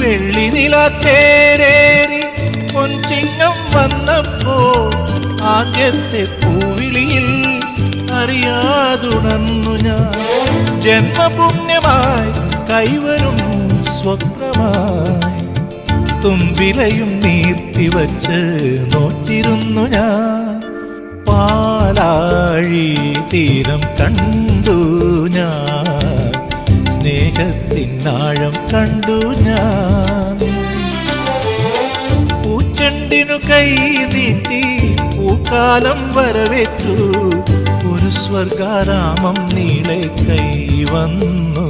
വെള്ളി നിലാത്തേരേറി പൊൻചിങ്ങം വന്നപ്പോൾ ആദ്യത്തെ പൂവിളിയിൽ അറിയാതുണർന്നു ഞാൻ. ജന്മപുണ്യമായി കൈവരും സ്വപ്നമായി തുമ്പിലയും നീർത്തിവച്ച് നോറ്റിരുന്നു ഞാൻ. പാലാഴി തീരം കണ്ടു ഞാൻ, സ്നേഹത്തിനാഴം കണ്ടു ഞാൻ. പൂച്ചെണ്ടിനു കൈ നീട്ടി പൂക്കാലം വരവേറ്റു, ഒരു സ്വർഗാരാമം നീളെ കൈ വന്നു.